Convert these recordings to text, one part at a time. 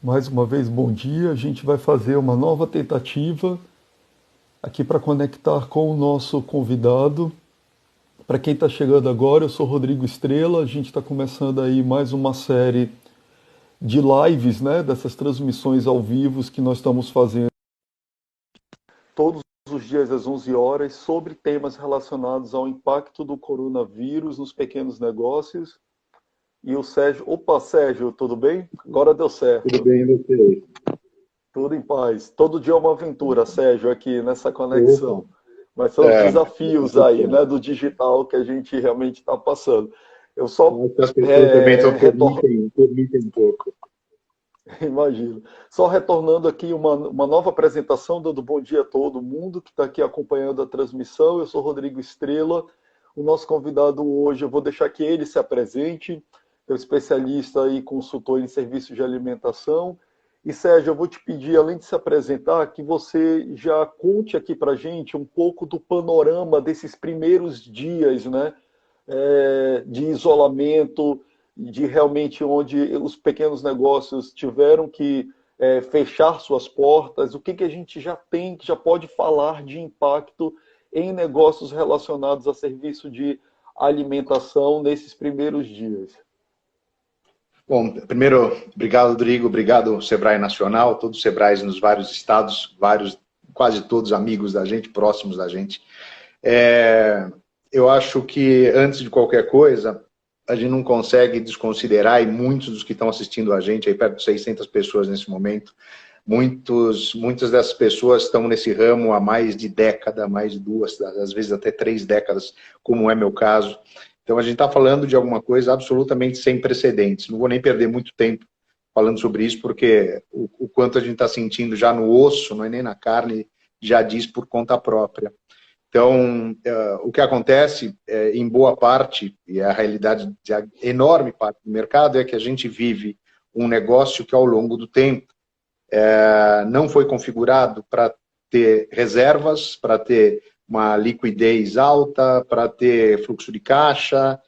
Mais uma vez, bom dia. A gente vai fazer uma nova tentativa aqui para conectar com o nosso convidado. Para quem está chegando agora, eu sou Rodrigo Estrela. A gente está começando aí mais uma série de lives, né? Dessas transmissões ao vivo que nós estamos fazendo todos os dias às 11 horas sobre temas relacionados ao impacto do coronavírus nos pequenos negócios. E o Sérgio, opa, Sérgio, tudo bem? Agora deu Tudo certo. bem, você? Tudo em paz. Todo dia é uma aventura, Sérgio, aqui nessa Opa, conexão. Mas são os desafios tudo aí, né, certo. do digital que a gente realmente está passando. Eu só Acho que as pessoas também só retorno, permitem um pouco. imagino, só retornando aqui uma nova apresentação, dando bom dia a todo mundo que está aqui acompanhando a transmissão. Eu sou Rodrigo Estrela. O nosso convidado hoje, eu vou deixar que ele se apresente, é um especialista e consultor em serviços de alimentação. E Sérgio, eu vou te pedir, além de se apresentar, que você já conte aqui para a gente um pouco do panorama desses primeiros dias, né, de isolamento, de realmente onde os pequenos negócios tiveram que fechar suas portas. O que, que a gente já tem, que já pode falar de impacto em negócios relacionados a serviço de alimentação nesses primeiros dias? Bom, primeiro, obrigado, Rodrigo, obrigado, Sebrae Nacional, todos os Sebrais nos vários estados, vários, quase todos amigos da gente, próximos da gente. Eu acho que, antes de qualquer coisa, a gente não consegue desconsiderar, e muitos dos que estão assistindo a gente, aí perto de 600 pessoas nesse momento, muitas dessas pessoas estão nesse ramo há mais de década, mais de duas, às vezes até 3 décadas, como é meu caso. Então a gente está falando de alguma coisa absolutamente sem precedentes. Não vou nem perder muito tempo falando sobre isso, porque o quanto a gente está sentindo já no osso, não é nem na carne, já diz por conta própria. Então, o que acontece, em boa parte, e a realidade de enorme parte do mercado, é que a gente vive um negócio que, ao longo do tempo, não foi configurado para ter reservas, para ter uma liquidez alta, para ter fluxo de caixa,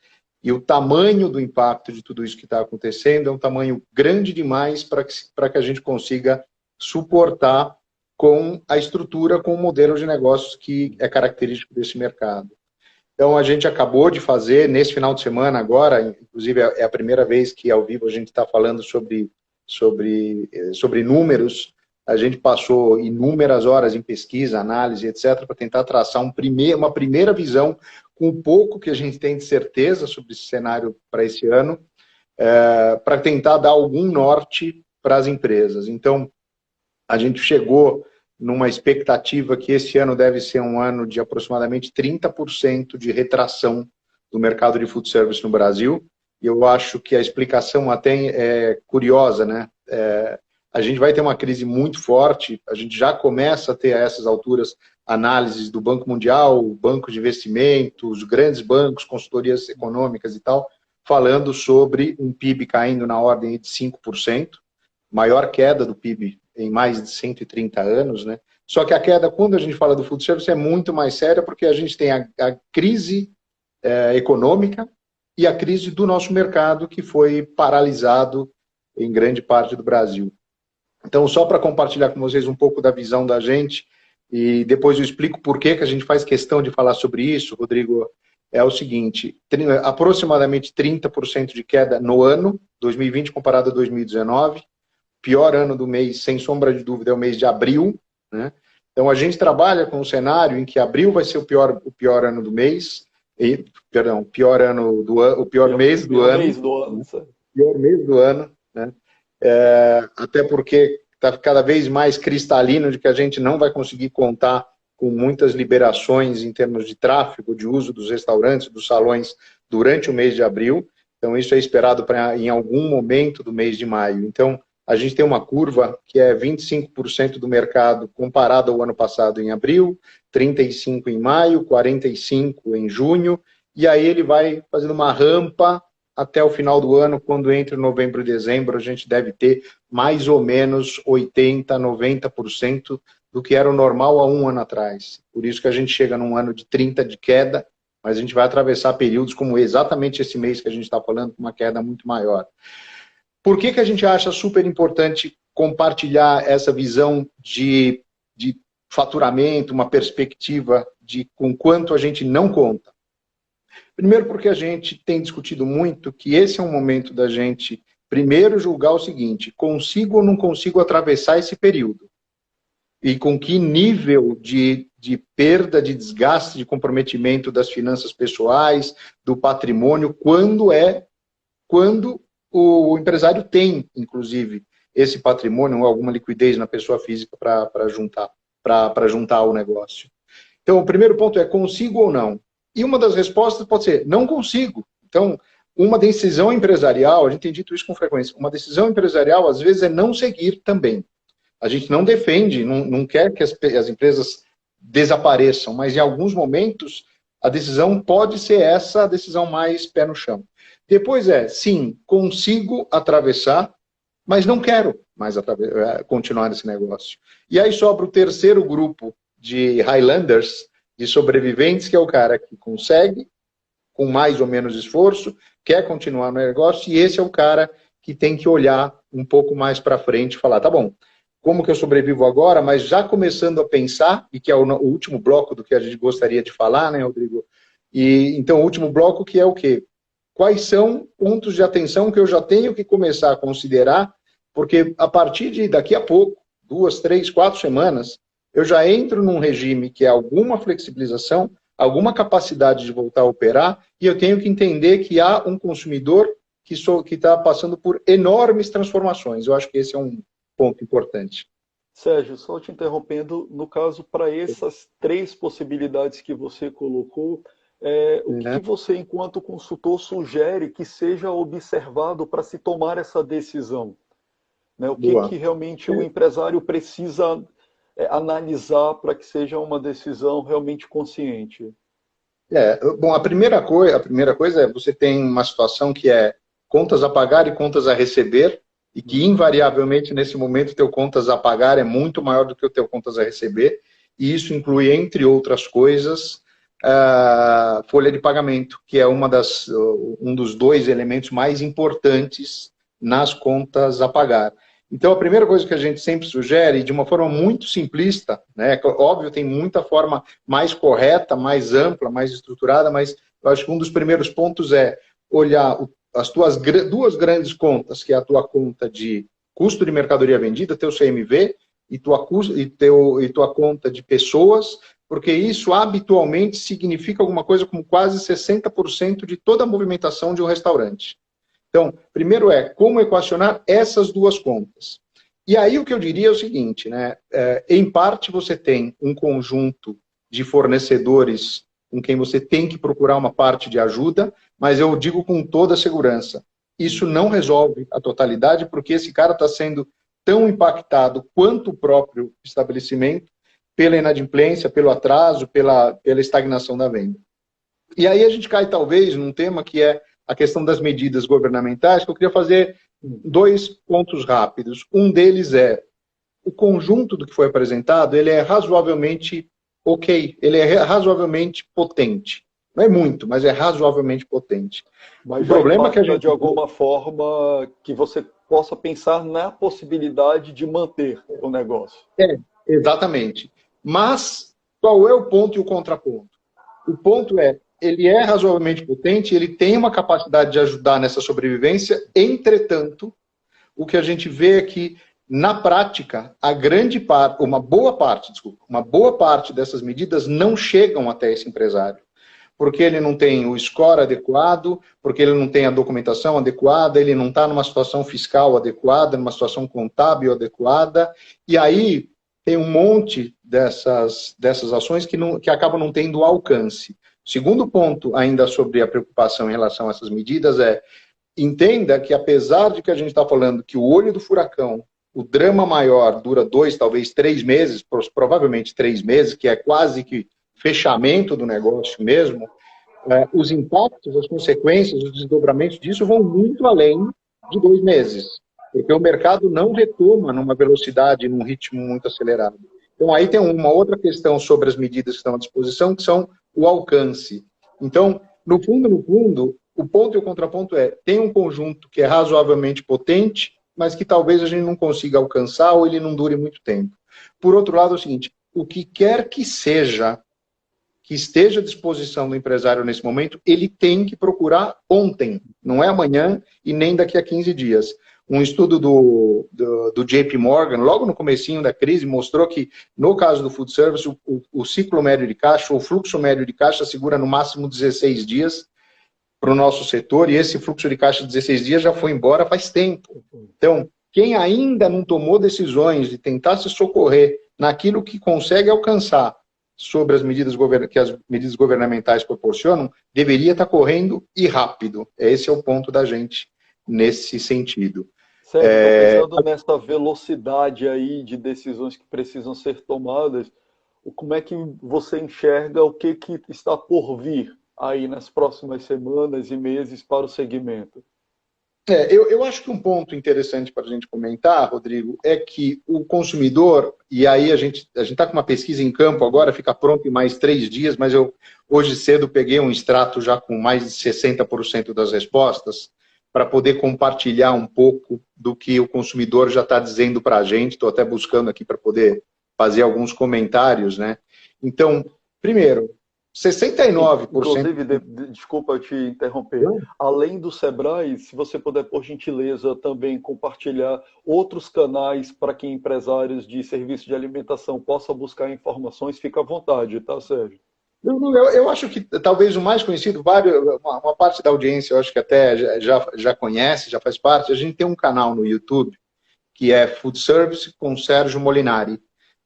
e o tamanho do impacto de tudo isso que está acontecendo é um tamanho grande demais para que a gente consiga suportar com a estrutura, com o modelo de negócios que é característico desse mercado. Então, a gente acabou de fazer, nesse final de semana agora, inclusive é a primeira vez que ao vivo a gente está falando sobre números. A gente passou inúmeras horas em pesquisa, análise, etc., para tentar traçar uma primeira visão com o pouco que a gente tem de certeza sobre esse cenário para esse ano, para tentar dar algum norte para as empresas. Então, a gente chegou numa expectativa que esse ano deve ser um ano de aproximadamente 30% de retração do mercado de food service no Brasil. E eu acho que a explicação até é curiosa, né? A gente vai ter uma crise muito forte, a gente já começa a ter a essas alturas análises do Banco Mundial, banco de investimentos, grandes bancos, consultorias econômicas e tal, falando sobre um PIB caindo na ordem de 5%, maior queda do PIB em mais de 130 anos, né? Só que a queda, quando a gente fala do food service, é muito mais séria, porque a gente tem a crise econômica e a crise do nosso mercado, que foi paralisado em grande parte do Brasil. Então, só para compartilhar com vocês um pouco da visão da gente, e depois eu explico por que a gente faz questão de falar sobre isso, Rodrigo, é o seguinte, aproximadamente 30% de queda no ano, 2020 comparado a 2019, pior ano do mês, sem sombra de dúvida, é o mês de abril, né? Então, a gente trabalha com um cenário em que abril vai ser o pior ano do mês, o pior ano do ano, o pior mês do Pior ano, mês do ano, sabe? pior mês do ano, né? Até porque está cada vez mais cristalino de que a gente não vai conseguir contar com muitas liberações em termos de tráfego, de uso dos restaurantes, dos salões durante o mês de abril. Então, isso é esperado para em algum momento do mês de maio. Então, a gente tem uma curva que é 25% do mercado comparado ao ano passado em abril, 35% em maio, 45% em junho, e aí ele vai fazendo uma rampa até o final do ano, quando entre novembro e dezembro, a gente deve ter mais ou menos 80%, 90% do que era o normal há um ano atrás. Por isso que a gente chega num ano de 30% de queda, mas a gente vai atravessar períodos como exatamente esse mês que a gente está falando, com uma queda muito maior. Por que a gente acha super importante compartilhar essa visão de faturamento, uma perspectiva de com quanto a gente não conta? Primeiro porque a gente tem discutido muito que esse é um momento da gente primeiro julgar o seguinte: consigo ou não consigo atravessar esse período? E com que nível de perda, de desgaste, de comprometimento das finanças pessoais, do patrimônio, quando o empresário tem, inclusive, esse patrimônio ou alguma liquidez na pessoa física para juntar o negócio. Então, o primeiro ponto é: consigo ou não? E uma das respostas pode ser: não consigo. Então, uma decisão empresarial, a gente tem dito isso com frequência, uma decisão empresarial, às vezes, é não seguir também. A gente não defende, não quer que as empresas desapareçam, mas em alguns momentos a decisão pode ser essa, a decisão mais pé no chão. Depois sim, consigo atravessar, mas não quero mais continuar nesse negócio. E aí sobra o terceiro grupo de Highlanders, de sobreviventes, que é o cara que consegue, com mais ou menos esforço, quer continuar no negócio, e esse é o cara que tem que olhar um pouco mais para frente e falar: tá bom, como que eu sobrevivo agora, mas já começando a pensar, e que é o último bloco do que a gente gostaria de falar, né, Rodrigo? E então, o último bloco, que é o quê? Quais são pontos de atenção que eu já tenho que começar a considerar, porque a partir de daqui a pouco, 2, 3, 4 semanas, eu já entro num regime que é alguma flexibilização, alguma capacidade de voltar a operar, e eu tenho que entender que há um consumidor que está passando por enormes transformações. Eu acho que esse é um ponto importante. Sérgio, só te interrompendo, no caso, para essas 3 possibilidades que você colocou, o que você, enquanto consultor, sugere que seja observado para se tomar essa decisão? Né? O que realmente o empresário precisa analisar para que seja uma decisão realmente consciente? Bom, a primeira coisa é: você tem uma situação que é contas a pagar e contas a receber, e que invariavelmente nesse momento o teu contas a pagar é muito maior do que o teu contas a receber, e isso inclui, entre outras coisas, a folha de pagamento, que é um dos 2 elementos mais importantes nas contas a pagar. Então, a primeira coisa que a gente sempre sugere, de uma forma muito simplista, né, óbvio, tem muita forma mais correta, mais ampla, mais estruturada, mas eu acho que um dos primeiros pontos é olhar as tuas 2 grandes contas, que é a tua conta de custo de mercadoria vendida, teu CMV, e tua conta de pessoas, porque isso habitualmente significa alguma coisa como quase 60% de toda a movimentação de um restaurante. Então, primeiro como equacionar essas 2 contas. E aí o que eu diria é o seguinte, né? Em parte você tem um conjunto de fornecedores com quem você tem que procurar uma parte de ajuda, mas eu digo com toda segurança: isso não resolve a totalidade, porque esse cara está sendo tão impactado quanto o próprio estabelecimento pela inadimplência, pelo atraso, pela estagnação da venda. E aí a gente cai talvez num tema que é a questão das medidas governamentais, que eu queria fazer 2 pontos rápidos. Um deles é: o conjunto do que foi apresentado, ele é razoavelmente ok, ele é razoavelmente potente. Não é muito, mas é razoavelmente potente. Mas o problema é que a gente, de alguma forma, que você possa pensar na possibilidade de manter o negócio. Exatamente. Mas qual é o ponto e o contraponto? O ponto ele é razoavelmente potente, ele tem uma capacidade de ajudar nessa sobrevivência. Entretanto, o que a gente vê é que, na prática, uma boa parte dessas medidas não chegam até esse empresário. Porque ele não tem o score adequado, porque ele não tem a documentação adequada, ele não está numa situação fiscal adequada, numa situação contábil adequada, e aí tem um monte dessas ações que acabam não tendo alcance. Segundo ponto, ainda sobre a preocupação em relação a essas medidas, entenda que, apesar de que a gente está falando que o olho do furacão, o drama maior, dura 2, talvez 3 meses, provavelmente 3 meses, que é quase que fechamento do negócio mesmo, os impactos, as consequências, os desdobramentos disso vão muito além de 2 meses, porque o mercado não retoma numa velocidade, num ritmo muito acelerado. Então, aí tem uma outra questão sobre as medidas que estão à disposição, que são o alcance. Então, no fundo, o ponto e o contraponto tem um conjunto que é razoavelmente potente, mas que talvez a gente não consiga alcançar ou ele não dure muito tempo. Por outro lado, é o seguinte, o que quer que seja que esteja à disposição do empresário nesse momento, ele tem que procurar ontem, não é amanhã e nem daqui a 15 dias. Um estudo do JP Morgan, logo no comecinho da crise, mostrou que, no caso do food service, o ciclo médio de caixa, o fluxo médio de caixa segura no máximo 16 dias para o nosso setor, e esse fluxo de caixa de 16 dias já foi embora faz tempo. Então, quem ainda não tomou decisões de tentar se socorrer naquilo que consegue alcançar sobre as medidas que as medidas governamentais proporcionam, deveria estar correndo e rápido. Esse é o ponto da gente nesse sentido. Sérgio, pensando nessa velocidade aí de decisões que precisam ser tomadas, como é que você enxerga o que está por vir aí nas próximas semanas e meses para o segmento? Eu acho que um ponto interessante para a gente comentar, Rodrigo, é que o consumidor, e aí a gente está com uma pesquisa em campo agora, fica pronto em mais 3 dias, mas eu hoje cedo peguei um extrato já com mais de 60% das respostas, para poder compartilhar um pouco do que o consumidor já está dizendo para a gente. Estou até buscando aqui para poder fazer alguns comentários, né? Então, primeiro, 69%... Inclusive, desculpa te interromper, além do Sebrae, se você puder, por gentileza, também compartilhar outros canais para que empresários de serviço de alimentação possam buscar informações, fica à vontade, tá, Sérgio? Eu acho que talvez o mais conhecido, uma parte da audiência, eu acho que até já conhece, já faz parte. A gente tem um canal no YouTube que é Food Service com Sérgio Molinari.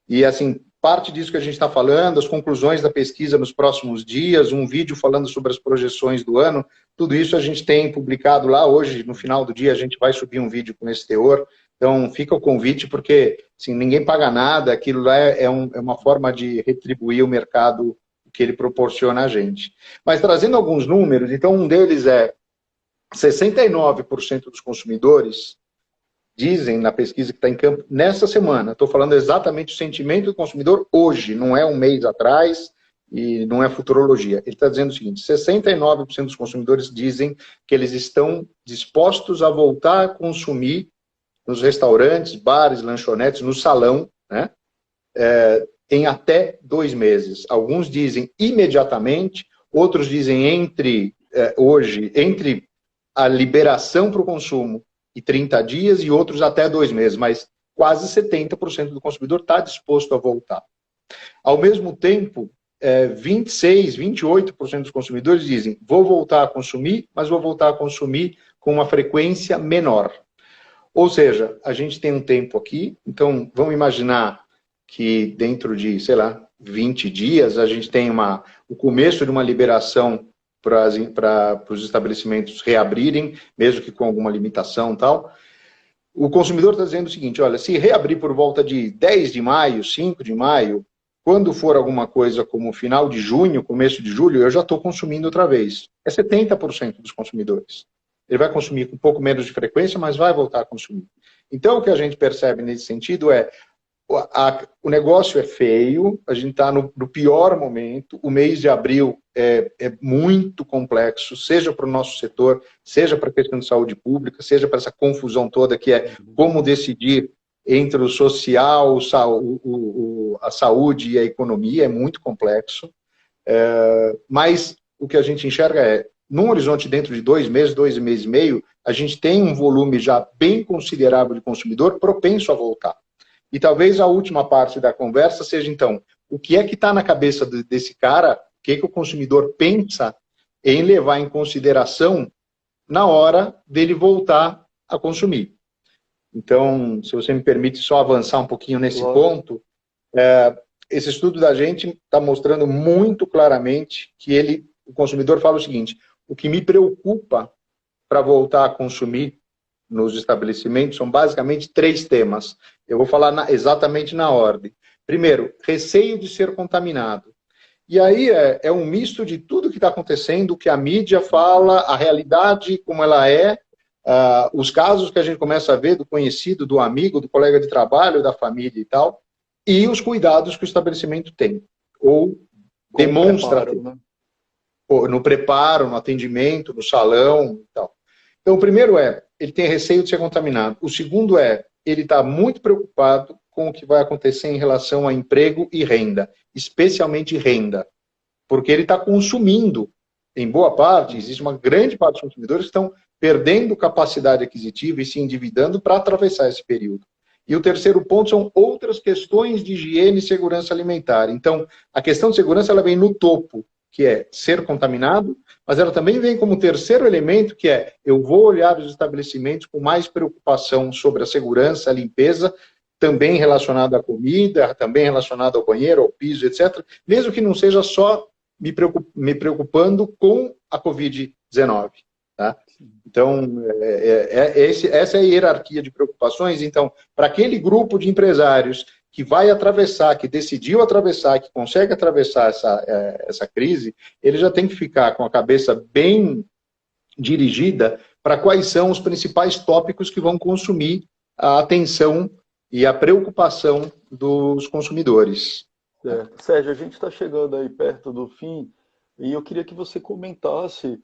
E, assim, parte disso que a gente está falando, as conclusões da pesquisa nos próximos dias, um vídeo falando sobre as projeções do ano, tudo isso a gente tem publicado lá. Hoje, no final do dia, a gente vai subir um vídeo com esse teor. Então, fica o convite, porque assim, ninguém paga nada, aquilo lá é uma forma de retribuir o mercado que ele proporciona a gente. Mas trazendo alguns números, então um deles é 69% dos consumidores dizem na pesquisa que está em campo nessa semana, estou falando exatamente o sentimento do consumidor hoje, não é um mês atrás e não é futurologia. Ele está dizendo o seguinte, 69% dos consumidores dizem que eles estão dispostos a voltar a consumir nos restaurantes, bares, lanchonetes, no salão, né? Em até 2 meses. Alguns dizem imediatamente, outros dizem entre a liberação para o consumo e 30 dias, e outros até 2 meses, mas quase 70% do consumidor está disposto a voltar. Ao mesmo tempo, 26%, 28% dos consumidores dizem vou voltar a consumir, mas vou voltar a consumir com uma frequência menor. Ou seja, a gente tem um tempo aqui, então vamos imaginar que dentro de, sei lá, 20 dias, a gente tem o começo de uma liberação para os estabelecimentos reabrirem, mesmo que com alguma limitação e tal. O consumidor está dizendo o seguinte, olha, se reabrir por volta de 10 de maio, 5 de maio, quando for alguma coisa como final de junho, começo de julho, eu já estou consumindo outra vez. É 70% dos consumidores. Ele vai consumir com um pouco menos de frequência, mas vai voltar a consumir. Então, o que a gente percebe nesse sentido é o negócio é feio, a gente está no pior momento, o mês de abril é muito complexo, seja para o nosso setor, seja para a questão de saúde pública, seja para essa confusão toda que é como decidir entre o social, a saúde e a economia, é muito complexo. Mas o que a gente enxerga é, num horizonte dentro de 2 meses, 2 meses e meio, a gente tem um volume já bem considerável de consumidor propenso a voltar. E talvez a última parte da conversa seja, então, o que é que está na cabeça desse cara, o que o consumidor pensa em levar em consideração na hora dele voltar a consumir. Então, se você me permite só avançar um pouquinho nesse ponto, esse estudo da gente está mostrando muito claramente que o consumidor fala o seguinte, o que me preocupa para voltar a consumir nos estabelecimentos são basicamente 3 temas. Eu vou falar exatamente na ordem. Primeiro, receio de ser contaminado. E aí é um misto de tudo que está acontecendo, o que a mídia fala, a realidade como ela é, os casos que a gente começa a ver do conhecido, do amigo, do colega de trabalho, da família e tal, e os cuidados que o estabelecimento tem, ou demonstra ter. Né? No preparo, no atendimento, no salão e tal. Então, o primeiro ele tem receio de ser contaminado. O segundo ele está muito preocupado com o que vai acontecer em relação a emprego e renda, especialmente renda, porque ele está consumindo, em boa parte, existe uma grande parte dos consumidores que estão perdendo capacidade aquisitiva e se endividando para atravessar esse período. E o terceiro ponto são outras questões de higiene e segurança alimentar. Então, a questão de segurança ela vem no topo, que é ser contaminado, mas ela também vem como terceiro elemento, que é eu vou olhar os estabelecimentos com mais preocupação sobre a segurança, a limpeza, também relacionado à comida, também relacionado ao banheiro, ao piso, etc., mesmo que não seja só me preocupando com a Covid-19. Tá? Então, essa é a hierarquia de preocupações. Então, para aquele grupo de empresários que vai atravessar, que decidiu atravessar, que consegue atravessar essa crise, ele já tem que ficar com a cabeça bem dirigida para quais são os principais tópicos que vão consumir a atenção e a preocupação dos consumidores. Certo. Sérgio, a gente está chegando aí perto do fim e eu queria que você comentasse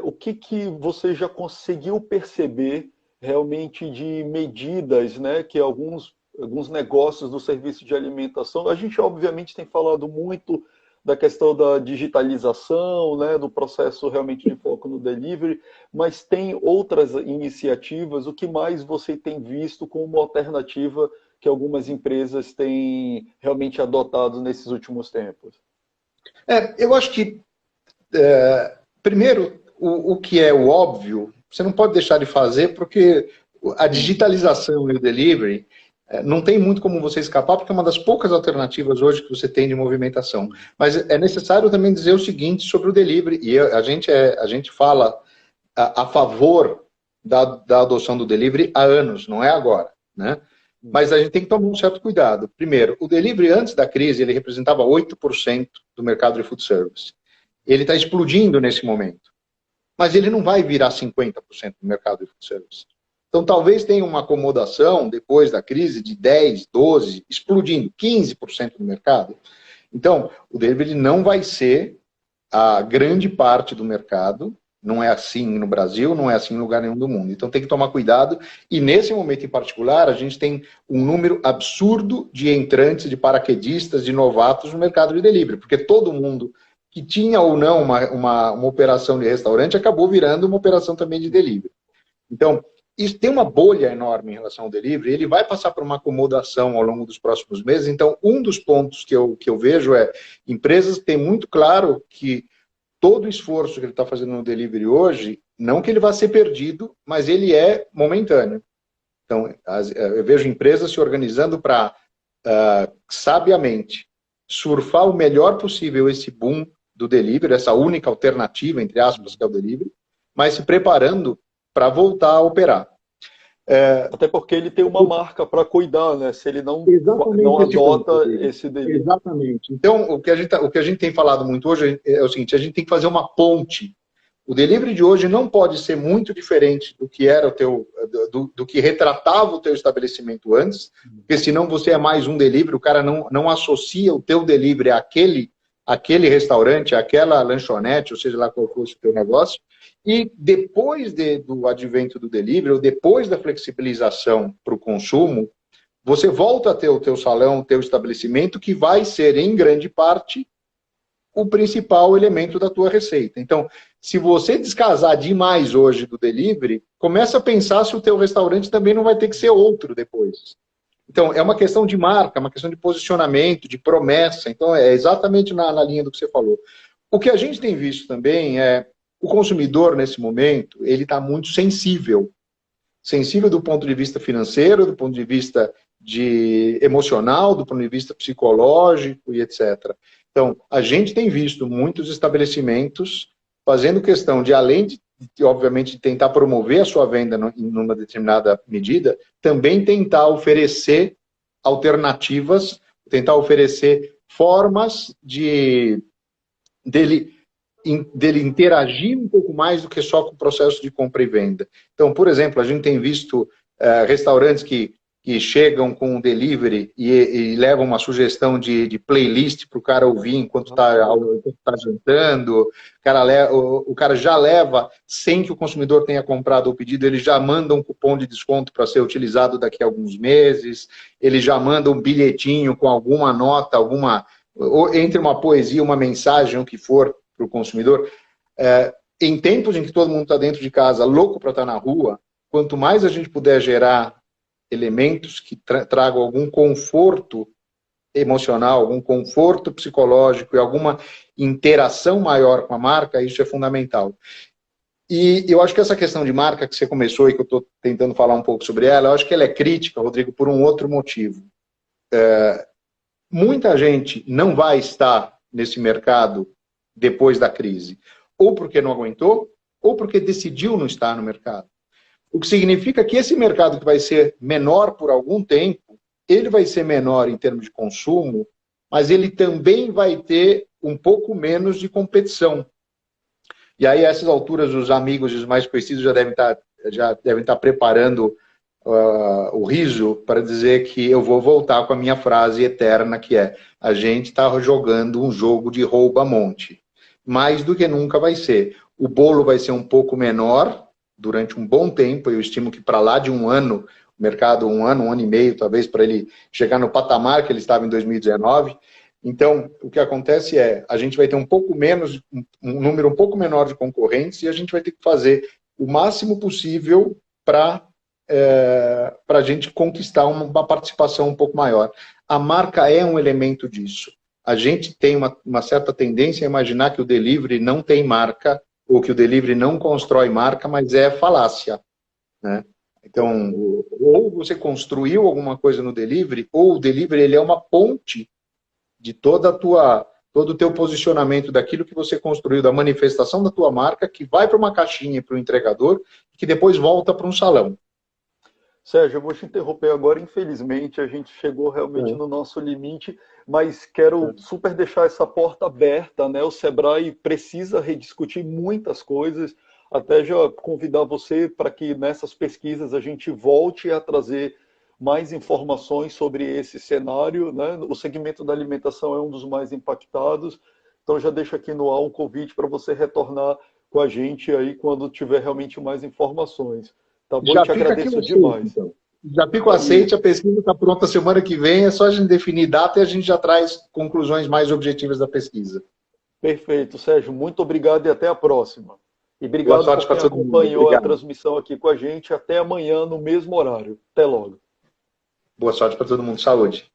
o que você já conseguiu perceber realmente de medidas, né, que alguns negócios do serviço de alimentação, a gente obviamente tem falado muito da questão da digitalização, né, do processo realmente de foco no delivery, mas tem outras iniciativas, o que mais você tem visto como alternativa que algumas empresas têm realmente adotado nesses últimos tempos? Eu acho que, primeiro, o que é o óbvio, você não pode deixar de fazer, porque a digitalização e o delivery não tem muito como você escapar, porque é uma das poucas alternativas hoje que você tem de movimentação. Mas é necessário também dizer o seguinte sobre o delivery, e a gente fala a favor da adoção do delivery há anos, não é agora, né? Mas a gente tem que tomar um certo cuidado. Primeiro, o delivery antes da crise, ele representava 8% do mercado de food service. Ele está explodindo nesse momento. Mas ele não vai virar 50% do mercado de food service. Então, talvez tenha uma acomodação depois da crise de 10%, 12%, explodindo 15% do mercado. Então, o delivery não vai ser a grande parte do mercado. Não é assim no Brasil, não é assim em lugar nenhum do mundo. Então, tem que tomar cuidado. E, nesse momento em particular, a gente tem um número absurdo de entrantes, de paraquedistas, de novatos no mercado de delivery. Porque todo mundo que tinha ou não uma operação de restaurante acabou virando uma operação também de delivery. Então, isso tem uma bolha enorme em relação ao delivery, ele vai passar por uma acomodação ao longo dos próximos meses. Então, um dos pontos que eu vejo empresas têm muito claro que todo o esforço que ele está fazendo no delivery hoje, não que ele vá ser perdido, mas ele é momentâneo. Então, eu vejo empresas se organizando para, sabiamente, surfar o melhor possível esse boom do delivery, essa única alternativa, entre aspas, que é o delivery, mas se preparando para voltar a operar. Até porque ele tem uma marca para cuidar, né? Se ele não adota esse delivery. Exatamente. Então, o que a gente tem falado muito hoje é o seguinte, a gente tem que fazer uma ponte. O delivery de hoje não pode ser muito diferente do que era do que retratava o teu estabelecimento antes, porque senão você é mais um delivery, o cara não associa o teu delivery àquele restaurante, àquela lanchonete, ou seja lá qual fosse o teu negócio. E depois do advento do delivery, ou depois da flexibilização para o consumo, você volta a ter o teu salão, o teu estabelecimento, que vai ser, em grande parte, o principal elemento da tua receita. Então, se você descasar demais hoje do delivery, começa a pensar se o teu restaurante também não vai ter que ser outro depois. Então, é uma questão de marca, uma questão de posicionamento, de promessa. Então, é exatamente na linha do que você falou. O que a gente tem visto também o consumidor, nesse momento, ele está muito sensível. Sensível do ponto de vista financeiro, do ponto de vista emocional, do ponto de vista psicológico e etc. Então, a gente tem visto muitos estabelecimentos fazendo questão de, além de obviamente, tentar promover a sua venda em uma determinada medida, também tentar oferecer alternativas, tentar oferecer formas dele interagir um pouco mais do que só com o processo de compra e venda. Então, por exemplo, a gente tem visto restaurantes que que chegam com um delivery e levam uma sugestão de playlist para o cara ouvir enquanto está jantando. O cara já leva, sem que o consumidor tenha comprado o pedido, ele já manda um cupom de desconto para ser utilizado daqui a alguns meses, ele já manda um bilhetinho com alguma nota, entre uma poesia, uma mensagem, o que for, para o consumidor. Em tempos em que todo mundo está dentro de casa, louco para estar na rua, quanto mais a gente puder gerar elementos que tragam algum conforto emocional, algum conforto psicológico e alguma interação maior com a marca, isso é fundamental. E eu acho que essa questão de marca que você começou e que eu estou tentando falar um pouco sobre ela, eu acho que ela é crítica, Rodrigo, por um outro motivo. Muita gente não vai estar nesse mercado depois da crise, ou porque não aguentou, ou porque decidiu não estar no mercado. O que significa que esse mercado que vai ser menor por algum tempo, ele vai ser menor em termos de consumo, mas ele também vai ter um pouco menos de competição. E aí, a essas alturas, os amigos e os mais conhecidos já devem estar preparando o riso para dizer que eu vou voltar com a minha frase eterna, que é: a gente está jogando um jogo de rouba-monte. Mais do que nunca vai ser. O bolo vai ser um pouco menor durante um bom tempo. Eu estimo que para lá de um ano, o mercado, um ano e meio, talvez, para ele chegar no patamar que ele estava em 2019. Então, o que acontece é, a gente vai ter um número um pouco menor de concorrentes e a gente vai ter que fazer o máximo possível para a gente conquistar uma participação um pouco maior. A marca é um elemento disso. A gente tem uma certa tendência a imaginar que o delivery não tem marca, ou que o delivery não constrói marca, mas é falácia, né? Então, ou você construiu alguma coisa no delivery, ou o delivery ele é uma ponte de todo o teu posicionamento, daquilo que você construiu, da manifestação da tua marca, que vai para uma caixinha para o entregador, que depois volta para um salão. Sérgio, eu vou te interromper agora. Infelizmente, a gente chegou realmente no nosso limite, mas quero super deixar essa porta aberta, né? O Sebrae precisa rediscutir muitas coisas, até já convidar você para que nessas pesquisas a gente volte a trazer mais informações sobre esse cenário, né? O segmento da alimentação é um dos mais impactados, então já deixo aqui no ar um convite para você retornar com a gente aí quando tiver realmente mais informações. Tá bom? Já Eu te fica aqui agradeço demais. Então. Já fica o aceite, a pesquisa está pronta semana que vem, é só a gente definir data e a gente já traz conclusões mais objetivas da pesquisa. Perfeito, Sérgio. Muito obrigado e até a próxima. E obrigado por quem acompanhou a transmissão aqui com a gente. Até amanhã no mesmo horário. Até logo. Boa sorte para todo mundo. Saúde.